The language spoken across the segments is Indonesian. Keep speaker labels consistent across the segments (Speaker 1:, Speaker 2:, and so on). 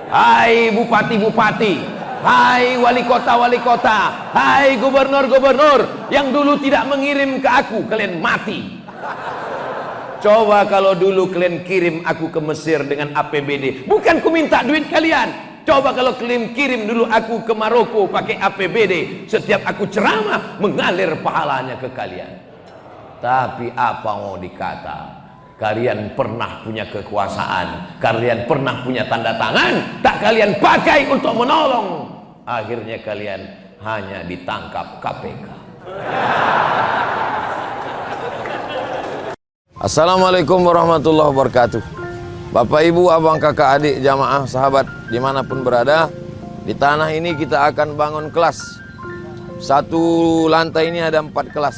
Speaker 1: hai bupati-bupati, hai wali kota, hai gubernur-gubernur yang dulu tidak mengirim ke aku, kalian mati. Coba kalau dulu kalian kirim aku ke Mesir dengan APBD, bukan ku minta duit kalian. Coba kalau kalian kirim dulu aku ke Maroko pakai APBD, setiap aku ceramah mengalir pahalanya ke kalian. Tapi apa mau dikata, kalian pernah punya kekuasaan, kalian pernah punya tanda tangan, tak kalian pakai untuk menolong. Akhirnya kalian hanya ditangkap KPK. Assalamualaikum warahmatullahi wabarakatuh. Bapak, Ibu, Abang, Kakak, Adik, jamaah, sahabat dimanapun berada, di tanah ini kita akan bangun kelas. Satu lantai ini ada 4 kelas.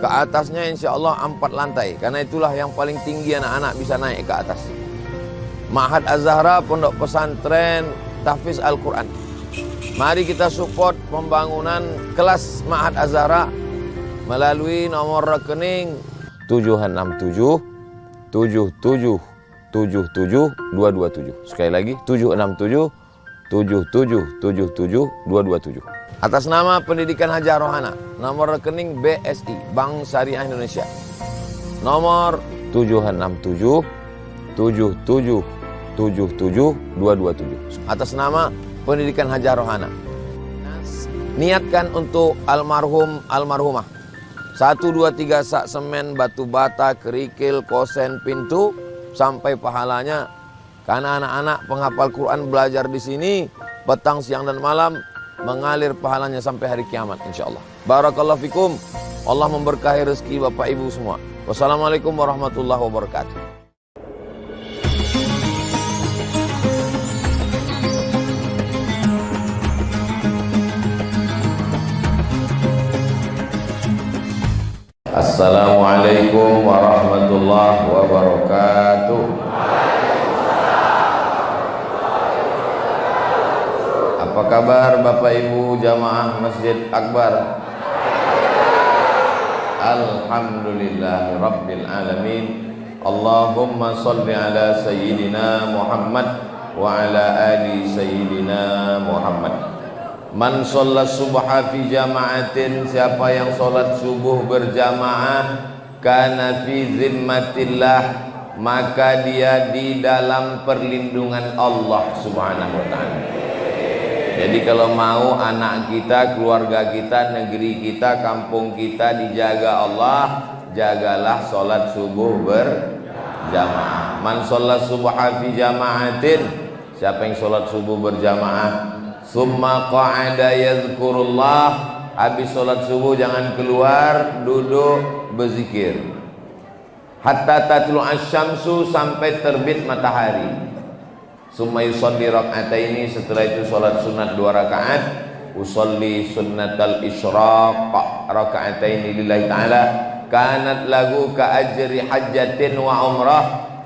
Speaker 1: Ke atasnya insya Allah 4 lantai, karena itulah yang paling tinggi anak-anak bisa naik ke atas. Ma'had Az-Zahra, Pondok Pesantren Tahfiz Al-Quran. Mari kita support pembangunan kelas Ma'had Az-Zahra melalui nomor rekening 767 77 77 227. Sekali lagi 767 77 77 227. Atas nama Pendidikan Hajar Rohana, nomor rekening BSI Bank Syariah Indonesia, nomor 767 77 77 227. Atas nama Pendidikan Hajar Rohana, niatkan untuk almarhum almarhumah 1 2 3 sak semen, batu bata, kerikil, kosen, pintu sampai pahalanya. Karena anak-anak penghafal Quran belajar di sini petang, siang dan malam, mengalir pahalanya sampai hari kiamat insyaallah. Barakallahu fikum. Allah memberkahi rezeki Bapak Ibu semua. Wassalamualaikum warahmatullahi wabarakatuh. Assalamualaikum warahmatullahi wabarakatuh. Apa kabar Bapak Ibu jamaah Masjid Akbar? Alhamdulillahi Rabbil Alamin. Allahumma salli ala Sayyidina Muhammad wa ala ali Sayyidina Muhammad. Man sholat subha fi jama'atin, siapa yang sholat subuh berjamaah, kana fi zimmatillah, maka dia di dalam perlindungan Allah subhanahu wa ta'ala. Jadi kalau mau anak kita, keluarga kita, negeri kita, kampung kita dijaga Allah, jagalah sholat subuh berjamaah. Man sholat subha fi jama'atin, siapa yang sholat subuh berjamaah, summa qa'ada yadhkurullah, habis sholat subuh jangan keluar, duduk berzikir hatta tatlu asyamsu, sampai terbit matahari. Summa yusalli rak'ataini, setelah itu sholat sunat 2 rakaat. Usalli sunnatal isyraq rak'ataini lillahi ta'ala, kanat lagu ka ajri hajjatin wa umrah,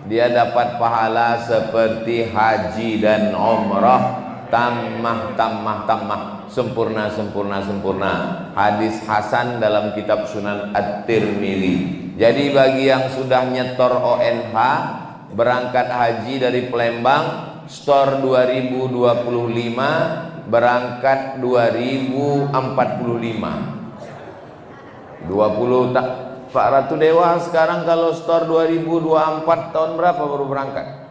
Speaker 1: dia dapat pahala seperti haji dan umrah. Tammah, sempurna. Hadis hasan dalam kitab Sunan At-Tirmidzi. Jadi bagi yang sudah nyetor ONH, berangkat haji dari Palembang, store 2025, berangkat 2045. 20 tak Pak Ratu Dewa sekarang kalau store 2024 tahun berapa baru berangkat?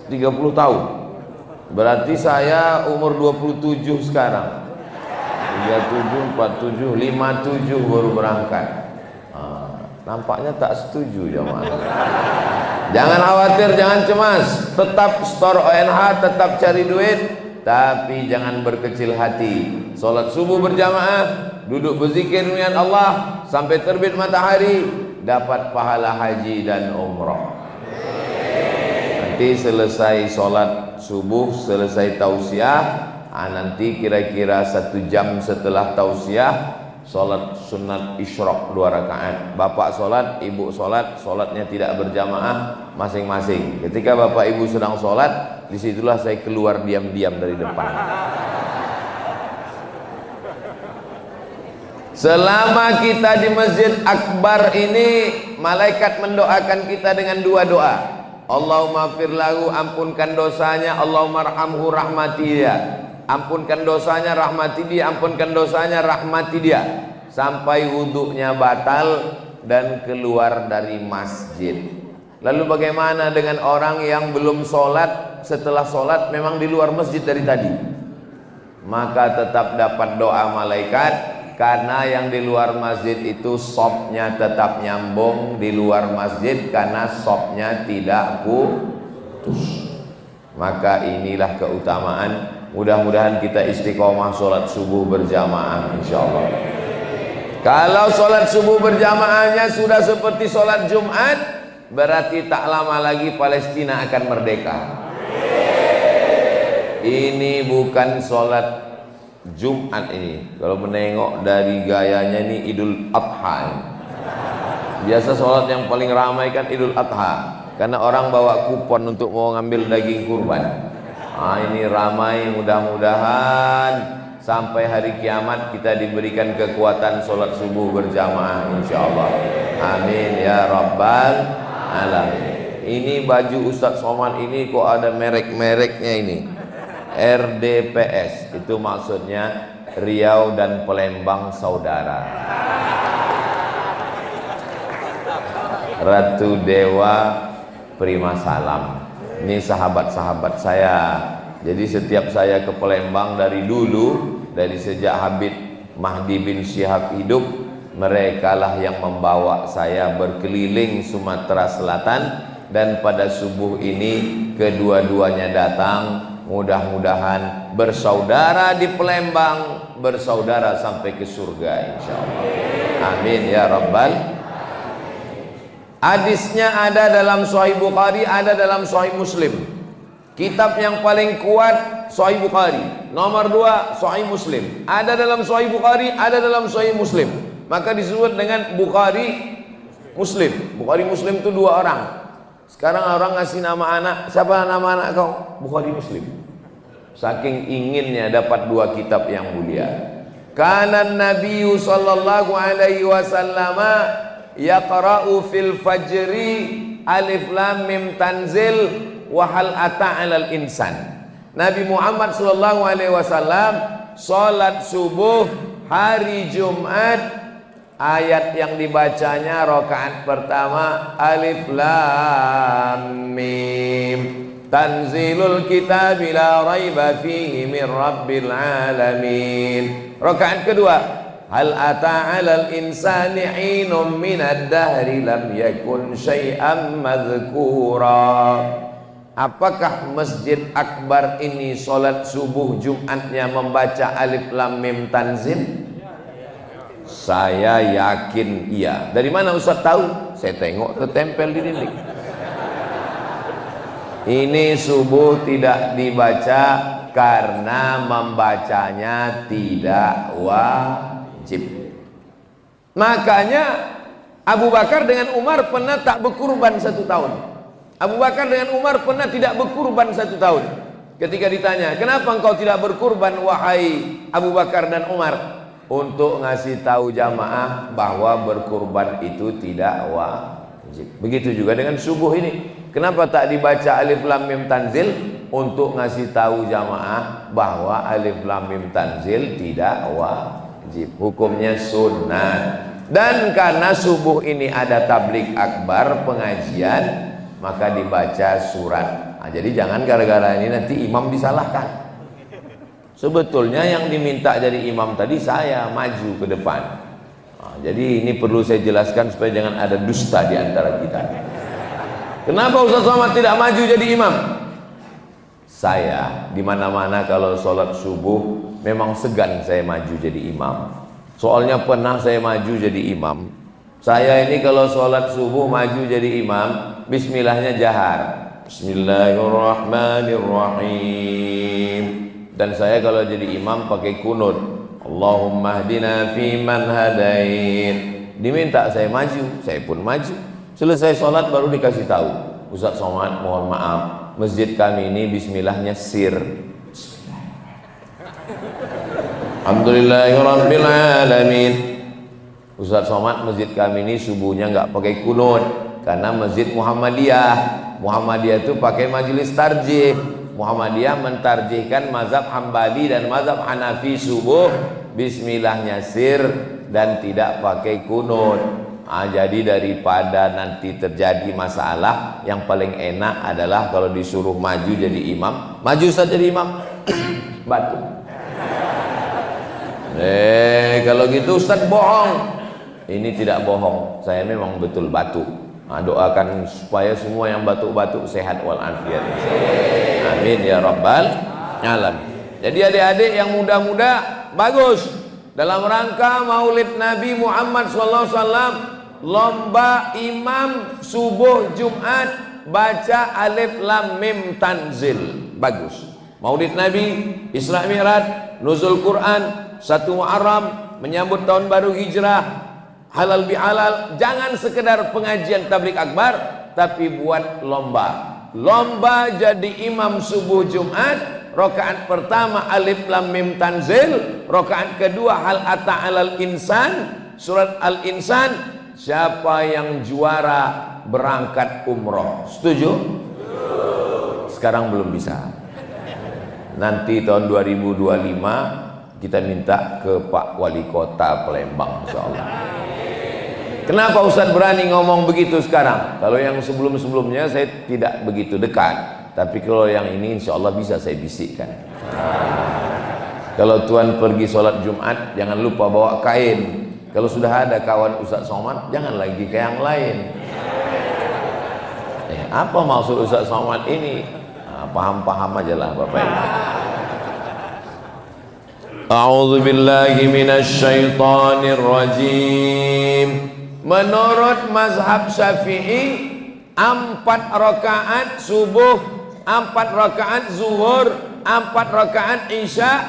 Speaker 1: 30 tahun. Berarti saya umur 27 sekarang. 37, 47, 57 baru berangkat. Nampaknya tak setuju jemaah. Jangan khawatir, jangan cemas. Tetap store ONH, tetap cari duit, tapi jangan berkecil hati. Salat subuh berjamaah, duduk berzikir dengan Allah sampai terbit matahari, dapat pahala haji dan umrah. Nanti selesai sholat subuh, selesai tausiah, nanti kira-kira 1 jam setelah tausiah, sholat sunat isyraq 2 rakaat. Bapak sholat, ibu sholat, sholatnya tidak berjamaah masing-masing. Ketika bapak ibu sedang sholat, disitulah saya keluar diam-diam dari depan. Selama kita di Masjid Akbar ini, malaikat mendoakan kita dengan 2 doa. Allahumma fir lahu, ampunkan dosanya. Allahumma arhamhu, rahmati dia. Ampunkan dosanya, rahmati dia. Ampunkan dosanya, rahmati dia. Sampai wudhunya batal dan keluar dari masjid. Lalu bagaimana dengan orang yang belum sholat, setelah sholat memang di luar masjid dari tadi? Maka tetap dapat doa malaikat, karena yang di luar masjid itu sopnya tetap nyambung di luar masjid, karena sopnya tidak putus. Maka inilah keutamaan. Mudah-mudahan kita istiqomah sholat subuh berjamaah insyaallah. Kalau sholat subuh berjamaahnya sudah seperti sholat Jumat, berarti tak lama lagi Palestina akan merdeka. Ini bukan sholat Jumat ini. Kalau menengok dari gayanya ini Idul Adha. Biasa sholat yang paling ramai kan Idul Adha, karena orang bawa kupon untuk mau ngambil daging kurban. Ini ramai. Mudah-mudahan sampai hari kiamat kita diberikan kekuatan sholat subuh berjamaah insyaallah. Amin ya rabbal alamin. Ini baju Ustadz Somad ini kok ada merek-mereknya ini. RDPS itu maksudnya Riau dan Palembang saudara. Ratu Dewa Prima Salam. Ini sahabat-sahabat saya. Jadi setiap saya ke Palembang dari dulu, dari sejak Habib Mahdi bin Syihab hidup, merekalah yang membawa saya berkeliling Sumatera Selatan, dan pada subuh ini kedua-duanya datang. Mudah-mudahan bersaudara di Palembang, bersaudara sampai ke surga insyaallah. Amin ya rabbal. Hadisnya ada dalam Sahih Bukhari, ada dalam Sahih Muslim. Kitab yang paling kuat Sahih Bukhari, nomor 2 Sahih Muslim. Ada dalam Sahih Bukhari, ada dalam Sahih Muslim. Maka disebut dengan Bukhari Muslim. Bukhari Muslim itu 2 orang. Sekarang orang ngasih nama anak, siapa nama anak kau? Bukhari Muslim. Saking inginnya dapat 2 kitab yang mulia. Kana Nabi sallallahu alaihi wasallam yaqra'u fil fajri alif lam mim tanzil wa hal ata 'alal insan. Nabi Muhammad sallallahu alaihi wasallam salat subuh hari Jumat, ayat yang dibacanya rakaat pertama alif lam mim tanzilul kitab la raiba fihi min rabbil alamin. Rakaat kedua hal ata 'alal insani hinum minad dahri lam yakun syai'an madhkura. Apakah Masjid Akbar ini solat subuh Jumatnya membaca alif lam mim tanzil? Saya yakin iya. Dari mana Ustaz tahu? Saya tengok tertempel di dinding. Ini subuh tidak dibaca karena membacanya tidak wajib. Makanya Abu Bakar dengan Umar pernah tak berkurban 1 tahun. Abu Bakar dengan Umar pernah tidak berkurban 1 tahun. Ketika ditanya, kenapa engkau tidak berkurban wahai Abu Bakar dan Umar? Untuk ngasih tahu jamaah bahwa berkurban itu tidak wajib. Begitu juga dengan subuh ini. Kenapa tak dibaca alif lam mim tanzil? Untuk ngasih tahu jamaah bahwa alif lam mim tanzil tidak wajib. Hukumnya sunnah. Dan karena subuh ini ada tablik akbar, pengajian, maka dibaca surat. Nah, jadi jangan gara-gara ini nanti imam disalahkan. Sebetulnya yang diminta jadi imam tadi saya maju ke depan. Nah, jadi ini perlu saya jelaskan supaya jangan ada dusta di antara kita. Kenapa Ustaz Somad tidak maju jadi imam? Saya di mana-mana kalau sholat subuh memang segan saya maju jadi imam. Soalnya pernah saya maju jadi imam. Saya ini kalau sholat subuh maju jadi imam, bismillahnya jahar. Bismillahirrahmanirrahim. Dan saya kalau jadi imam pakai kunut. Allahumma hdina fi man hadain. Diminta saya maju, saya pun maju. Selesai sholat baru dikasih tahu, Ustaz Somad mohon maaf, masjid kami ini bismillahnya sir. Alhamdulillahirabbil alamin. Ustaz Somad masjid kami ini subuhnya nggak pakai kunut. karena masjid Muhammadiyah itu pakai majelis tarjih. Muhammadiyah mentarjihkan mazhab Hambali dan mazhab Hanafi subuh bismillahnya sir dan tidak pakai kunut. Jadi daripada nanti terjadi masalah, yang paling enak adalah kalau disuruh maju jadi imam, maju saja jadi imam. Batu. Kalau gitu Ustaz bohong. Ini tidak bohong, saya memang betul batuk. Doakan supaya semua yang batuk-batuk sehat walafiat. Amin ya rabbal alamin. Jadi adik-adik yang muda-muda, bagus. Dalam rangka Maulid Nabi Muhammad SAW, lomba imam subuh Jumat baca alif lam mim tanzil. Bagus. Maulid Nabi, Isra Mi'raj, nuzul Quran, 1 Muharram, menyambut tahun baru hijrah, halal bihalal. Jangan sekedar pengajian tabligh akbar, tapi buat lomba jadi imam subuh Jumat. Rakaat pertama alif lam mim tanzil, rakaat kedua hal ata alal insan, surat al insan. Siapa yang juara berangkat umroh. Setuju? Sekarang belum bisa. Nanti tahun 2025 kita minta ke Pak Wali Kota Palembang, insyaallah. Kenapa Ustaz berani ngomong begitu sekarang? Kalau yang sebelum-sebelumnya saya tidak begitu dekat. Tapi kalau yang ini insya Allah bisa saya bisikkan. Kalau tuan pergi sholat Jumat, jangan lupa bawa kain. Kalau sudah ada kawan Ustaz Somad, jangan lagi ke yang lain. Apa maksud Ustaz Somad ini? Paham-paham aja lah Bapak Ibu. A'udzu billahi minasy syaithanir rajim. Menurut mazhab Syafi'i, 4 rakaat subuh, 4 rakaat zuhur, 4 rakaat isya,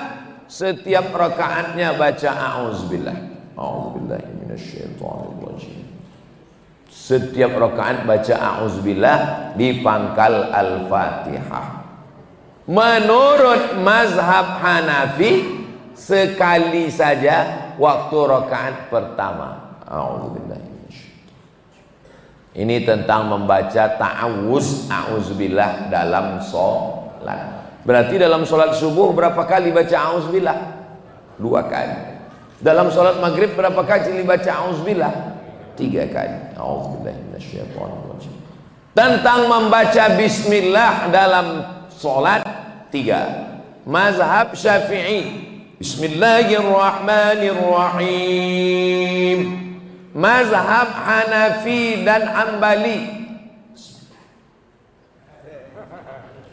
Speaker 1: setiap rakaatnya baca a'udzubillah. A'udzubillahi minasyaitonirrajim. Setiap rakaat baca a'udzubillah di pangkal Al-Fatihah. Menurut mazhab Hanafi, sekali saja waktu rakaat pertama. A'udzubillah. Ini tentang membaca ta'awuz, a'udzubillah dalam sholat. Berarti dalam sholat subuh berapa kali baca a'udzubillah? 2 kali. Dalam sholat maghrib berapa kali baca a'udzubillah? 3 kali. A'udzubillah minasyaitonirrajim. Tentang membaca bismillah dalam sholat 3. Mazhab Syafi'i, bismillahirrahmanirrahim. Mazhab Hanafi dan Hambali,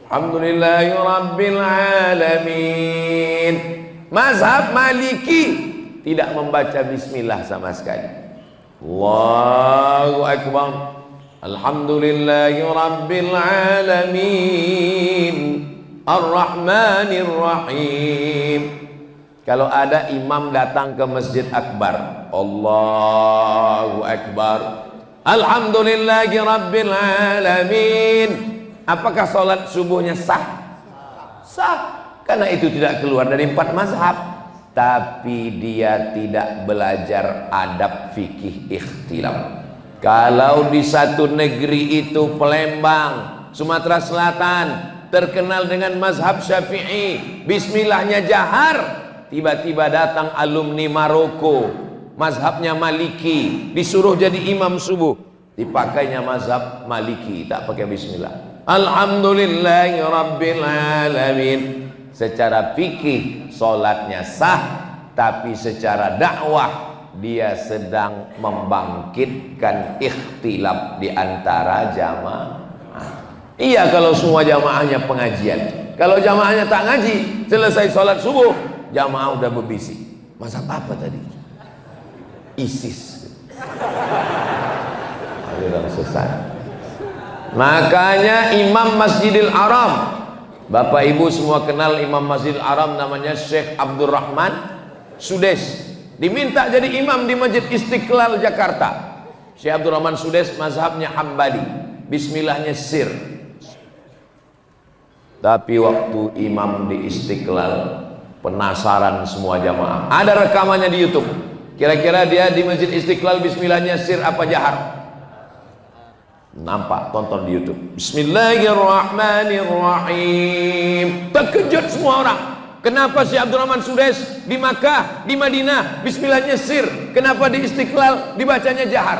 Speaker 1: alhamdulillahi rabbil alamin. Mazhab Maliki tidak membaca bismillah sama sekali. Allahu akbar, alhamdulillahi rabbil alamin, ar-rahmanir rahim. Kalau ada imam datang ke Masjid Akbar, Allahu Akbar, alhamdulillahi rabbil alamin, apakah sholat subuhnya sah? Sah, karena itu tidak keluar dari 4 mazhab. Tapi dia tidak belajar adab fikih ikhtilaf. Kalau di satu negeri itu, Palembang, Sumatera Selatan, terkenal dengan mazhab Syafi'i, bismillahnya jahar. Tiba-tiba datang alumni Maroko, mazhabnya Maliki, disuruh jadi imam subuh, dipakainya mazhab Maliki, tak pakai bismillah. Alhamdulillahi rabbil alamin. Secara fikih solatnya sah, tapi secara dakwah dia sedang membangkitkan ikhtilaf di antara jamaah. Iya, kalau semua jamaahnya pengajian. Kalau jamaahnya tak ngaji, selesai sholat subuh, jamaah udah berbisik. Mazhab apa tadi? ISIS. Aliran sesat. Makanya Imam Masjidil Haram, Bapak Ibu semua kenal Imam Masjidil Haram, namanya Syekh Abdurrahman Sudes, diminta jadi imam di Masjid Istiqlal Jakarta. Syekh Abdurrahman Sudes mazhabnya Hambali, bismillahnya sir. Tapi waktu imam di Istiqlal, penasaran semua jamaah. Ada rekamannya di YouTube. Kira-kira dia di Masjid Istiqlal bismillahnya sir apa jahar? Nampak, tonton di YouTube. Bismillahirrahmanirrahim. Terkejut semua orang. Kenapa si Abdurrahman Sudais di Makkah, di Madinah bismillahnya sir, kenapa di Istiqlal dibacanya jahar?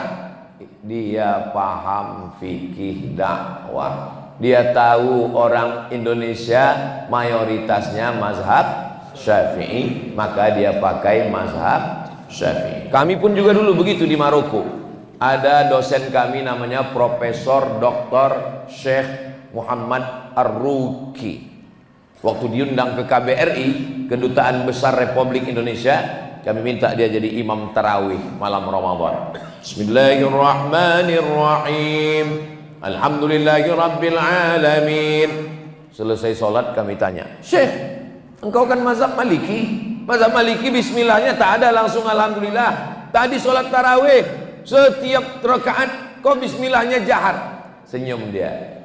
Speaker 1: Dia paham fikih dakwah. Dia tahu orang Indonesia mayoritasnya mazhab Syafi'i, maka dia pakai mazhab Syafi'i. Kami pun juga dulu begitu di Maroko. Ada dosen kami namanya Profesor Dr. Syekh Muhammad Ar-Ruki. Waktu diundang ke KBRI, Kedutaan Besar Republik Indonesia, kami minta dia jadi imam tarawih malam Ramadan. Bismillahirrahmanirrahim. Alhamdulillahirabbil alamin. Selesai sholat kami tanya, Syekh, engkau kan mazhab Maliki. Mazhab Maliki bismillahnya tak ada, langsung alhamdulillah. Tadi sholat tarawih, setiap rakaat kau bismillahnya jahar. Senyum dia.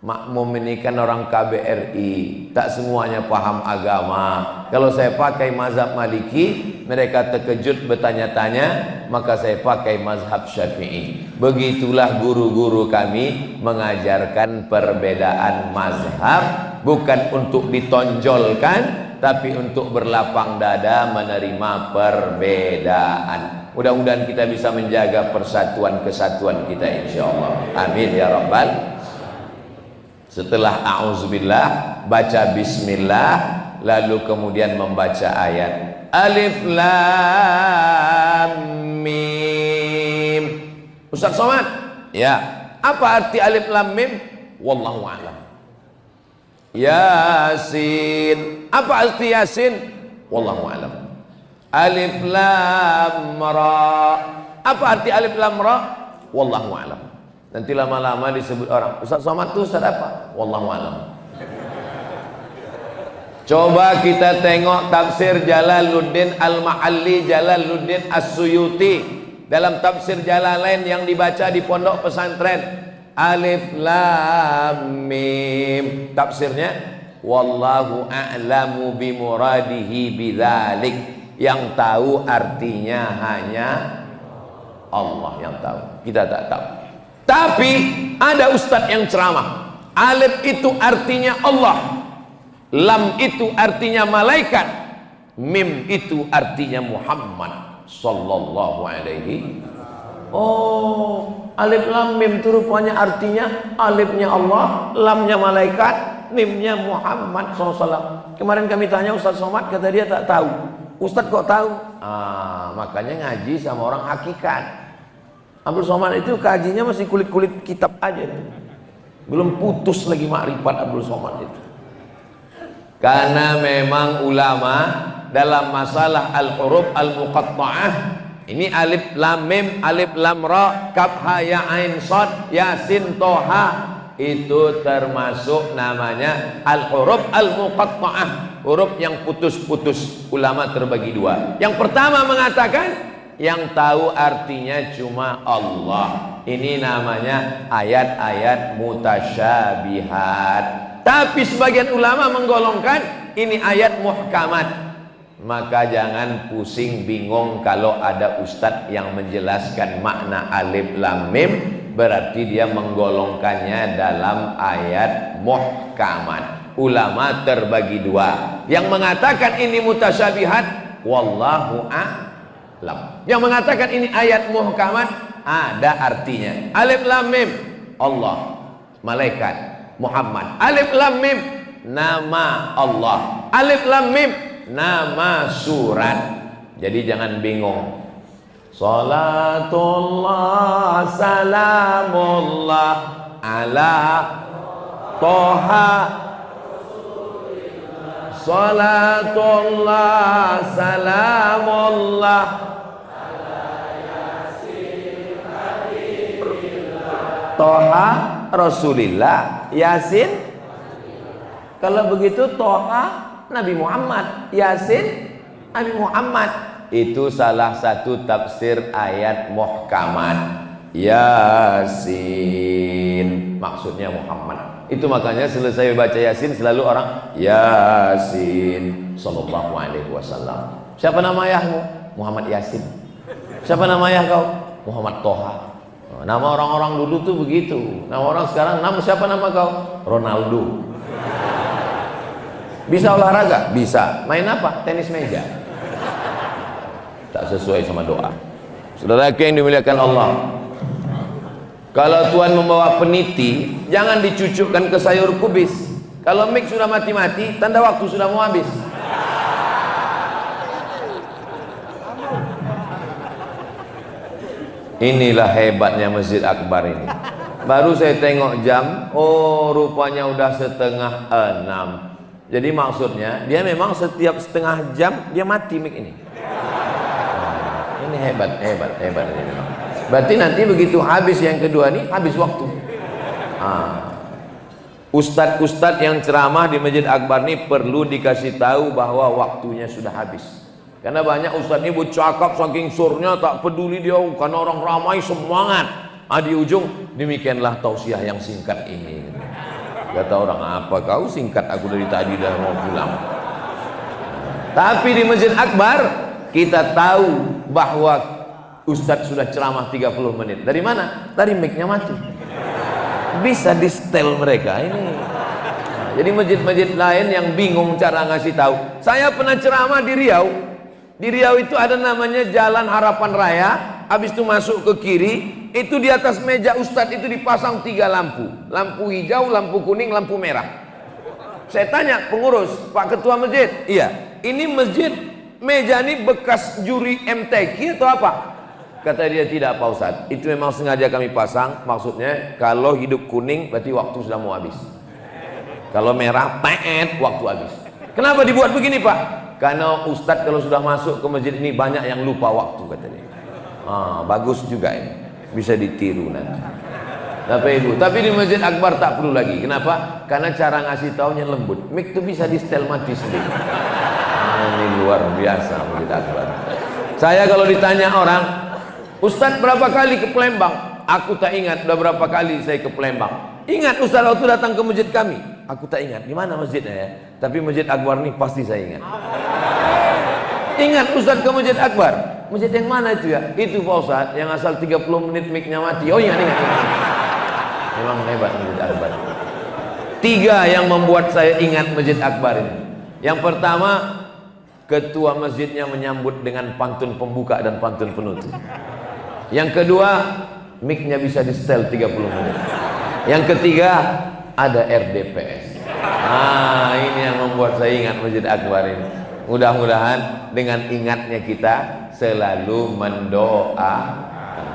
Speaker 1: Makmum ini kan orang KBRI, tak semuanya paham agama. Kalau saya pakai mazhab Maliki, mereka terkejut bertanya-tanya, maka saya pakai mazhab Syafi'i. Begitulah guru-guru kami mengajarkan perbedaan mazhab, bukan untuk ditonjolkan, tapi untuk berlapang dada menerima perbedaan. Mudah-mudahan kita bisa menjaga persatuan kesatuan kita, insyaallah. Amin ya rabbal. Setelah a'udzubillah, baca bismillah, lalu kemudian membaca ayat Alif Lam Mim. Ustaz Somad, ya, apa arti Alif Lam Mim? Wallahu a'lam. Yasin, apa arti Yasin? Wallahu a'lam. Alif Lam Ra, apa arti Alif Lam Ra? Wallahu a'lam. Nanti lama-lama disebut orang, Ustaz Somad itu Ustaz apa? Wallahu a'lam. Coba kita tengok tafsir Jalaluddin Al-Mahalli, Jalaluddin As-Suyuti. Dalam tafsir Jalalain yang dibaca di pondok pesantren, Alif Lam Mim. Tafsirnya, wallahu a'lamu bimuradihi bidzalik. Yang tahu artinya hanya Allah yang tahu. Kita tak tahu. Tapi ada ustadz yang ceramah, alif itu artinya Allah, lam itu artinya malaikat, mim itu artinya Muhammad sallallahu alaihi. Oh, alif lam mim itu rupanya artinya alifnya Allah, lamnya malaikat, mimnya Muhammad SAW. Kemarin kami tanya Ustaz Somad, kata dia tak tahu. Ustadz kok tahu? Makanya ngaji sama orang hakikat. Abdul Somad itu kajinya masih kulit-kulit kitab aja itu. Belum putus lagi makrifat Abdul Somad itu. Karena memang ulama dalam masalah al-huruf al-muqatta'ah, ini alif lam mim, alif lam ra, kaf ha ya ain shad, yasin toha, itu termasuk namanya al-huruf al-muqatta'ah, huruf yang putus-putus. Ulama terbagi dua. Yang pertama mengatakan yang tahu artinya cuma Allah. Ini namanya ayat-ayat mutasyabihat. Tapi sebagian ulama menggolongkan ini ayat muhkamat. Maka jangan pusing bingung kalau ada ustadz yang menjelaskan makna alif lam mim, berarti dia menggolongkannya dalam ayat muhkamat. Ulama terbagi dua. Yang mengatakan ini mutasyabihat, wallahu a'lam. Yang mengatakan ini ayat muhkamat, ada artinya. Alif lam mim, Allah, malaikat, Muhammad. Alif lam mim, nama Allah. Alif lam mim, nama surat. Jadi jangan bingung. Salatullah salamullah ala Toha. Salatullah salamullah Toha Rasulillah, Yasin. Kalau begitu Toha Nabi Muhammad, Yasin Nabi Muhammad. Itu salah satu tafsir ayat muhkamat. Yasin maksudnya Muhammad. Itu makanya selesai baca Yasin selalu orang Yasin sallallahu alaihi wasallam. Siapa nama ayahmu? Muhammad Yasin. Siapa nama ayah kau? Muhammad Toha. Nama orang-orang dulu tuh begitu. Nama orang sekarang, siapa nama kau? Ronaldo. Bisa olahraga? Bisa. Main apa? Tenis meja. Tak sesuai sama doa. Saudaraku yang dimuliakan Allah, kalau Tuhan membawa peniti, jangan dicucukkan ke sayur kubis. Kalau mic sudah mati-mati, tanda waktu sudah mau habis. Inilah hebatnya Masjid Akbar ini. Baru saya tengok jam, oh rupanya udah 5:30. Jadi maksudnya dia memang setiap setengah jam dia mati mic ini. Ini hebat ini memang. Berarti nanti begitu habis yang kedua nih, habis waktu. Ustadz-ustadz yang ceramah di Masjid Akbar ini perlu dikasih tahu bahwa waktunya sudah habis. Karena banyak ustadz ini bercakap saking surnya tak peduli dia, karena orang ramai semangat. Di ujung demikianlah tausiah yang singkat ini. Kata orang, apa kau singkat, aku dari tadi dah mau pulang. Tapi di Masjid Akbar kita tahu bahwa ustadz sudah ceramah 30 menit. Dari mana? Dari mic-nya mati. Bisa di setel mereka ini. Jadi masjid-masjid lain yang bingung cara ngasih tahu. Saya pernah ceramah di Riau. Di Riau itu ada namanya Jalan Harapan Raya. Habis itu masuk ke kiri, itu di atas meja ustadz itu dipasang 3 lampu. Lampu hijau, lampu kuning, lampu merah. Saya tanya pengurus, Pak Ketua Masjid, iya, ini masjid meja ini bekas juri MTQ atau apa? Kata dia, tidak Pak Ustadz, itu memang sengaja kami pasang. Maksudnya kalau hidup kuning berarti waktu sudah mau habis. Kalau merah, waktu habis. Kenapa dibuat begini Pak? Karena Ustadz kalau sudah masuk ke masjid ini banyak yang lupa waktu, katanya. Bagus juga ini, bisa ditiru nanti. Tapi di Masjid Akbar tak perlu lagi. Kenapa? Karena cara ngasih taunya lembut. Mic itu bisa di setel mati sendiri. Ini luar biasa Masjid Akbar. Saya kalau ditanya orang, Ustadz berapa kali ke Palembang? Aku tak ingat udah berapa kali saya ke Palembang. Ingat Ustadz waktu datang ke masjid kami? Aku tak ingat di mana masjidnya ya. Tapi Masjid Akbar ini pasti saya ingat. Ingat Ustadz ke Masjid Akbar? Masjid yang mana itu ya? Itu Pak Ustadz yang asal 30 menit mic-nya mati. Oh iya, ingat. Memang hebat Masjid Akbar. 3 yang membuat saya ingat Masjid Akbar ini. Yang pertama, ketua masjidnya menyambut dengan pantun pembuka dan pantun penutup. Yang kedua, mic-nya bisa di setel 30 menit. Yang ketiga, ada RDPS. Ini yang membuat saya ingat Masjid Akbar ini. Mudah-mudahan dengan ingatnya kita selalu mendoa.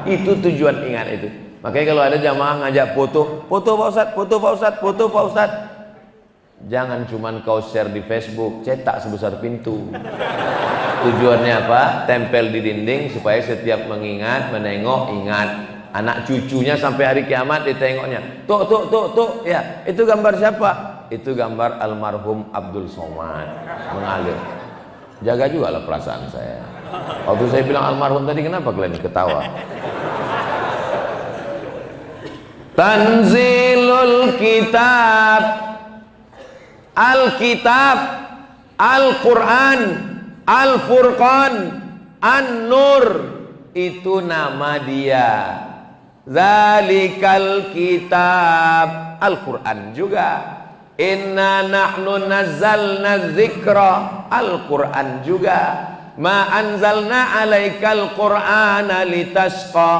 Speaker 1: Itu tujuan ingat itu. Makanya kalau ada jamaah ngajak foto Pak Ustadz, foto Pak Ustadz, foto Pak Ustadz, jangan cuman kau share di Facebook, cetak sebesar pintu. Tujuannya apa? Tempel di dinding supaya setiap mengingat, menengok, ingat. Anak cucunya sampai hari kiamat ditengoknya. Tuh, ya, itu gambar siapa? Itu gambar almarhum Abdul Somad mengalir. Jaga juga lah perasaan saya. Waktu saya bilang almarhum tadi, kenapa kalian ketawa? Tanzilul kitab, Alkitab, Al-Quran, Al-Furqan, An-Nur, itu nama dia. Zalikal kitab, Al-Quran juga. Inna nahnu nazzalna dzikra, Al-Quran juga. Ma anzalna alaikal qur'ana litasqa,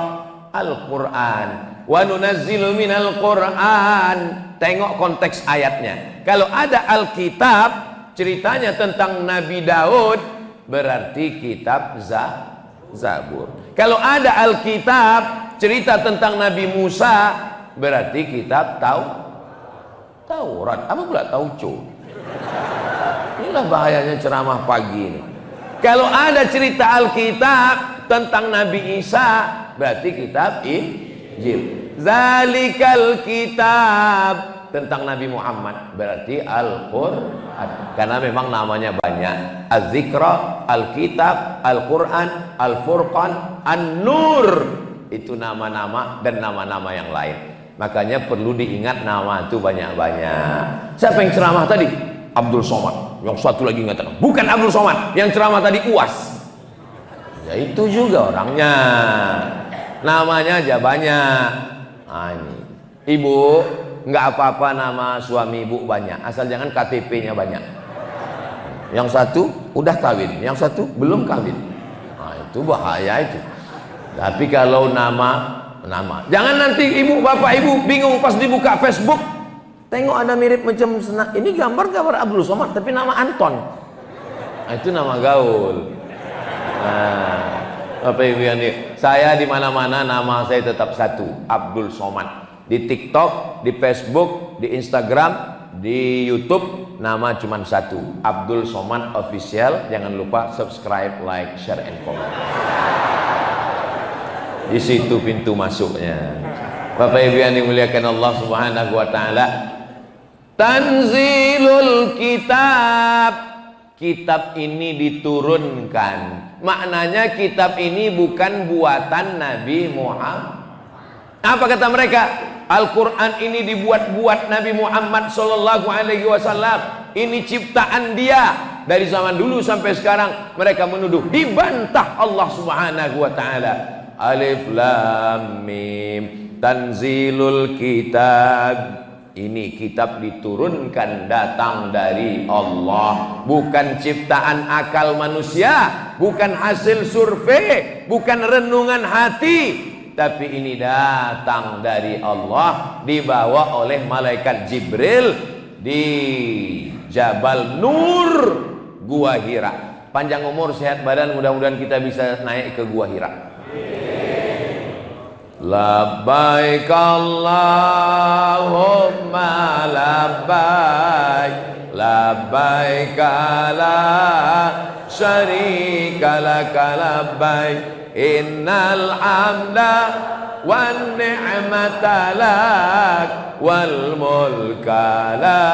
Speaker 1: Al-Quran. Wa nunazzilu minal Qur'an. Tengok konteks ayatnya. Kalau ada Alkitab ceritanya tentang Nabi Daud, berarti kitab Zabur. Kalau ada Alkitab cerita tentang Nabi Musa, berarti kitab Taurat. Apa pula Tauco? Inilah bahayanya ceramah pagi ini. Kalau ada cerita Alkitab tentang Nabi Isa, berarti kitab Injil. Zalikal kitab tentang Nabi Muhammad, berarti Al-Quran. Karena memang namanya banyak. Az-Zikra, Alkitab, Al-Quran, Al-Furqan, An-Nur. Itu nama-nama dan nama-nama yang lain. Makanya perlu diingat nama itu banyak-banyak. Siapa yang ceramah tadi? Abdul Somad. Yang satu lagi ngatakan, bukan Abdul Somad. Yang ceramah tadi UAS. Ya itu juga orangnya. namanya aja banyak. Nah, ini ibu nggak apa-apa nama suami ibu banyak, asal jangan KTP-nya banyak. Yang satu udah kawin, yang satu belum kawin. Nah, itu bahaya itu. Tapi kalau nama, jangan nanti ibu bapak ibu bingung pas dibuka Facebook, tengok ada mirip macam ini gambar Abdul Somad tapi nama Anton. Nah, itu nama gaul. Nah, bapak ibu yang saya di mana-mana nama saya tetap satu, Abdul Somad. Di TikTok, di Facebook, di Instagram, di YouTube nama cuma satu, Abdul Somad Official. Jangan lupa subscribe, like, share, and comment. Di situ pintu masuknya. Bapak Ibu yang dimuliakan Allah Subhanahu wa taala. Tanzilul kitab. Kitab ini diturunkan. Maknanya kitab ini bukan buatan Nabi Muhammad. Apa kata mereka? Al-Quran ini dibuat-buat Nabi Muhammad sallallahu alaihi wasallam. Ini ciptaan dia. Dari zaman dulu sampai sekarang mereka menuduh, dibantah Allah Subhanahu wa taala. Alif Lam Mim, tanzilul kitab. Ini kitab diturunkan datang dari Allah, bukan ciptaan akal manusia, bukan hasil survei, bukan renungan hati, tapi ini datang dari Allah, dibawa oleh malaikat Jibril di Jabal Nur, Gua Hira. Panjang umur, sehat badan, mudah-mudahan kita bisa naik ke Gua Hira. Labbaik Allahumma labbaik, labbaik la syarika laka labbaik, innal hamda wan ni'mata lak wal mulka la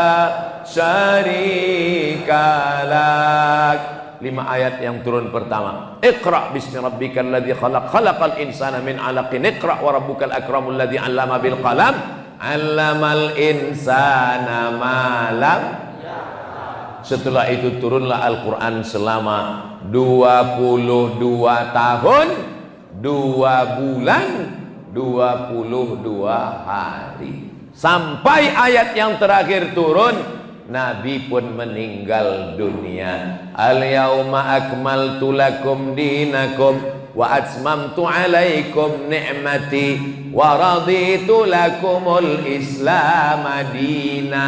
Speaker 1: syarika lak. 5 ayat yang turun pertama. Iqra bismi rabbikal ladzi khalaq, khalaqal insana min 'alaqin, iqra wa rabbukal akramul ladzi 'allama bil qalam, 'allamal insana ma lam. Setelah itu turunlah Al-Qur'an selama 22 tahun, 2 bulan, 22 hari. Sampai ayat yang terakhir turun, Nabi pun meninggal dunia. Al-yauma akmaltu lakum dinakum wa atmamtu alaikum ni'mati wa raditu lakumul islam madina.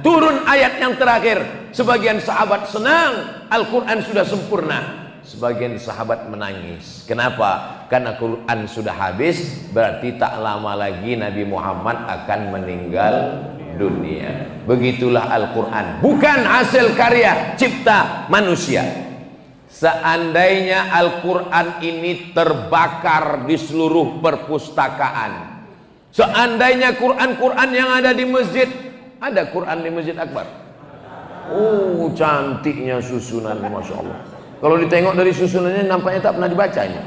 Speaker 1: Turun ayat yang terakhir. Sebagian sahabat senang, Al-Quran sudah sempurna. Sebagian sahabat menangis. Kenapa? Karena Quran sudah habis, berarti tak lama lagi Nabi Muhammad akan meninggal dunia. Begitulah Al-Quran, bukan hasil karya cipta manusia. Seandainya Al-Quran ini terbakar di seluruh perpustakaan, seandainya Quran-Quran yang ada di masjid, ada Quran di Masjid Akbar. Oh, cantiknya susunan, Masya Allah. Kalau ditengok dari susunannya nampaknya tak pernah dibaca ini.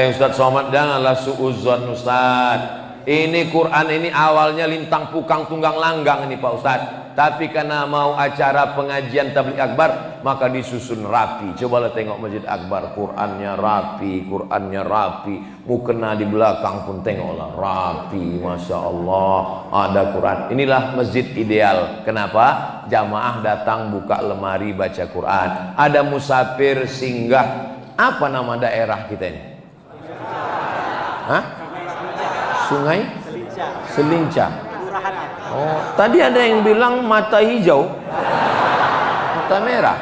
Speaker 1: Ustadz Somad, janganlah suuzon Ustadz. Ini Quran ini awalnya lintang pukang tunggang langgang ini Pak Ustadz. Tapi karena mau acara pengajian tabligh akbar, maka disusun rapi. Cobalah tengok Masjid Akbar, Qurannya rapi, mukena di belakang pun tengoklah rapi, Masya Allah, ada Quran. Inilah masjid ideal. Kenapa? Jamaah datang buka lemari baca Quran. Ada musafir singgah. Apa nama daerah kita ini? Hah? Sungai Selinca. Oh, tadi ada yang bilang mata hijau, mata merah.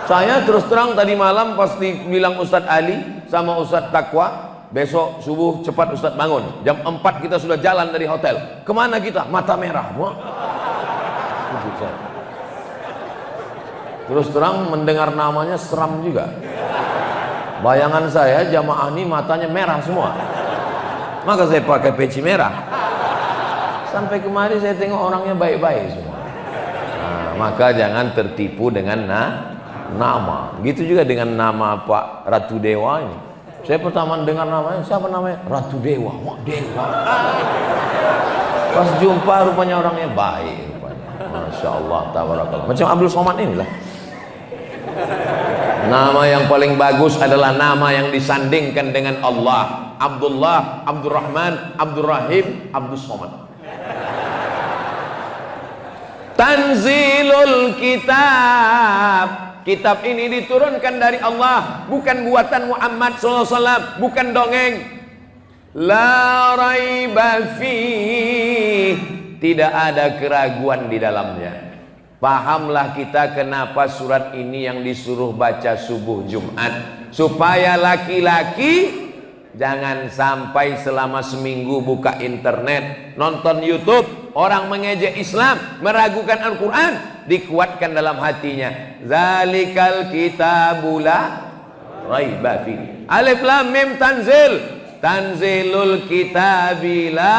Speaker 1: Saya terus terang tadi malam pas dibilang Ustadz Ali sama Ustadz Takwa, besok subuh cepat Ustadz bangun. Jam 4 kita sudah jalan dari hotel. Kemana kita? Mata merah. Terus terang mendengar namanya seram juga. Bayangan saya jamaah ini matanya merah semua. Maka saya pakai peci merah. Sampai kemarin saya tengok orangnya baik-baik semua. Nah, maka jangan tertipu dengan nama. Gitu juga dengan nama Pak Ratu Dewa ini. Saya pertama dengar namanya, siapa namanya? Ratu Dewa. Wah, Dewa. Pas jumpa rupanya orangnya baik. Masya Allah, tabarakallah. Macam Abdul Somad inilah. Nama yang paling bagus adalah nama yang disandingkan dengan Allah. Abdullah, Abdurrahman, Abdurrahim, Abdus Somad. Tanzilul kitab. Kitab ini diturunkan dari Allah, bukan buatan Muhammad SAW, bukan dongeng. La raiba fih, tidak ada keraguan di dalamnya. Pahamlah kita kenapa surat ini yang disuruh baca subuh Jumat, supaya laki-laki jangan sampai selama seminggu buka internet, nonton YouTube, orang mengejek Islam, meragukan Al-Quran, dikuatkan dalam hatinya. Zalikal kitabula raiba fi. Alif lam mim tanzil. Tanzilul kitabila.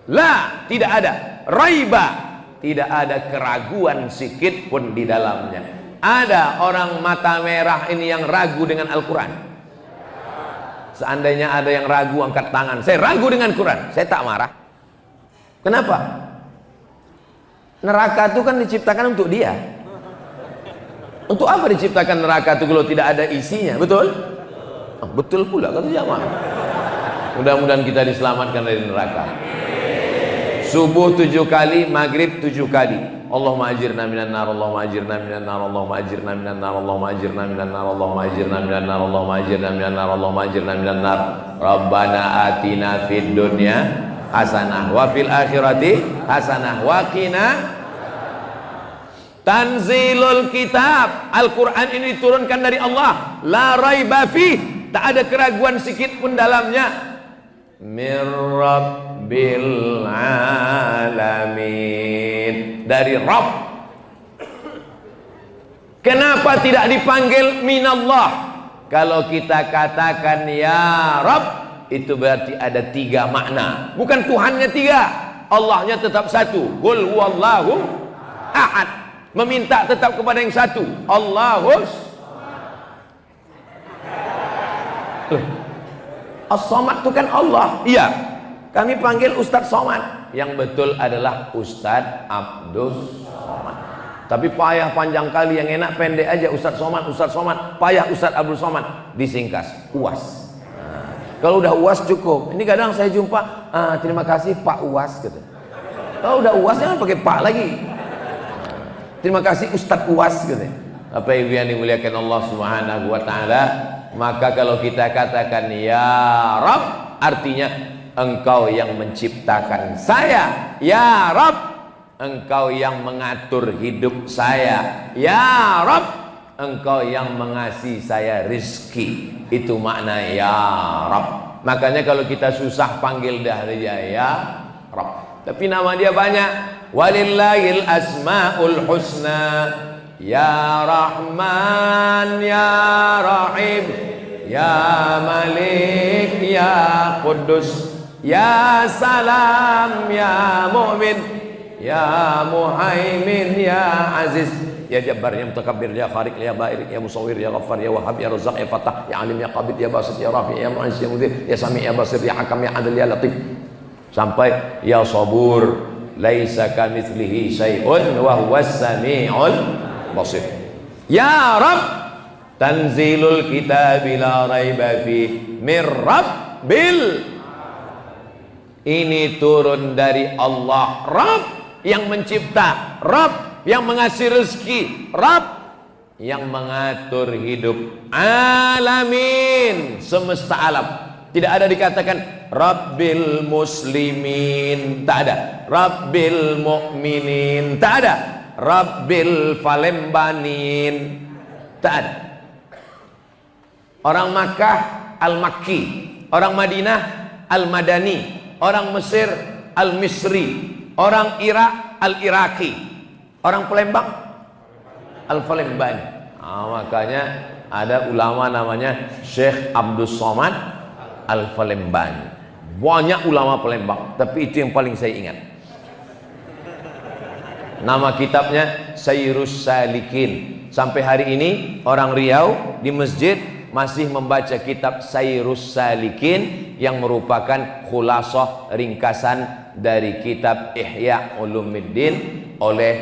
Speaker 1: La, tidak ada. Raiba, tidak ada keraguan sedikit pun di dalamnya. Ada orang mata merah ini yang ragu dengan Al-Quran? Seandainya ada yang ragu, angkat tangan. Saya ragu dengan Quran, saya tak marah. Kenapa? Neraka itu kan diciptakan untuk dia. Untuk apa diciptakan neraka itu kalau tidak ada isinya? Betul? Oh, betul pula kata jamaah. Mudah-mudahan kita diselamatkan dari neraka. Subuh 7 kali, maghrib 7 kali. Allahumma ajirna minan nar, Allahumma ajirna minan nar, Allahumma ajirna minan nar, Allahumma ajirna minan nar, Allahumma ajirna minan nar, Allahumma ajirna minan nar, Allahumma ajirna minan nar. Rabbana atina fid dunya hasanah wa fil akhirati hasanah wa qina. Tanzilul kitab. Al-Quran ini diturunkan dari Allah. La raiba fih, tak ada keraguan sedikit pun dalamnya. Mir Rabbil alamin, dari Rabb. Kenapa tidak dipanggil minallah? Kalau kita katakan ya Rabb, itu berarti ada 3 makna. Bukan Tuhannya 3, Allahnya tetap satu. Qul huwallahu ahad. Meminta tetap kepada yang satu, Allahus. As-Somad itu kan Allah. Iya, kami panggil Ustadz Somad. Yang betul adalah Ustadz Abdus Somad. Tapi payah panjang kali, yang enak pendek aja. Ustadz Somad, Ustadz Somad. Payah Ustadz Abdus Somad, disingkas UAS. Kalau udah UAS cukup. Ini kadang saya jumpa, terima kasih Pak UAS gitu. Kalau udah UAS jangan pakai Pak lagi. Terima kasih Ustadz UAS gitu. Apa yang dimuliakan Allah Subhanahu wa taala, maka kalau kita katakan ya Rabb, artinya Engkau yang menciptakan saya. Ya Rabb, Engkau yang mengatur hidup saya. Ya Rabb, Engkau yang mengasihi saya rizki. Itu makna ya Rabb. Makanya kalau kita susah panggil dah dia ya Rabb. Tapi nama dia banyak. Walillahil asmaul husna. Ya Rahman, Ya Rahim, Ya Malik, Ya Quddus, Ya Salam, Ya Mu'min, Ya Muhaimin, Ya Aziz, Ya Jabbar, Ya Mutakabbir, Ya Khaliq, Ya Ba'ir, Ya Musawwir, Ya Ghaffar, Ya Wahhab, Ya Razzaq, Ya Fattah, Ya Alim, Ya Qabid, Ya Basit, Ya Rafi, Ya Mu'izz, Ya Mudhir, Ya Sami', Ya Basir, Ya Hakam, Ya Adil, Ya Latif, sampai Ya Sabur, laisa kamitslihi syai'un wa huwas sami'ul basir. Ya Rabb, tanzilul kitabi la raiba fi mir Rabbil. Ini turun dari Allah. Rabb yang mencipta, Rabb yang mengasih rezeki, Rabb yang mengatur hidup. Alamin, semesta alam. Tidak ada dikatakan Rabbil muslimin, tak ada. Rabbil mu'minin, tak ada. Rabbil falembanin, tak ada. Orang Makkah Al-Makki, orang Madinah Al-Madani, orang Mesir Al-Misri, orang Irak Al-Iraki, orang Palembang Al-Falembani. Makanya ada ulama namanya Syekh Abdus Somad Al-Falembani. Banyak ulama Palembang, tapi itu yang paling saya ingat. Nama kitabnya Sayrus Salikin. Sampai hari ini orang Riau di masjid masih membaca kitab Sayrus Salikin yang merupakan khulasah ringkasan dari kitab Ihya Ulumuddin oleh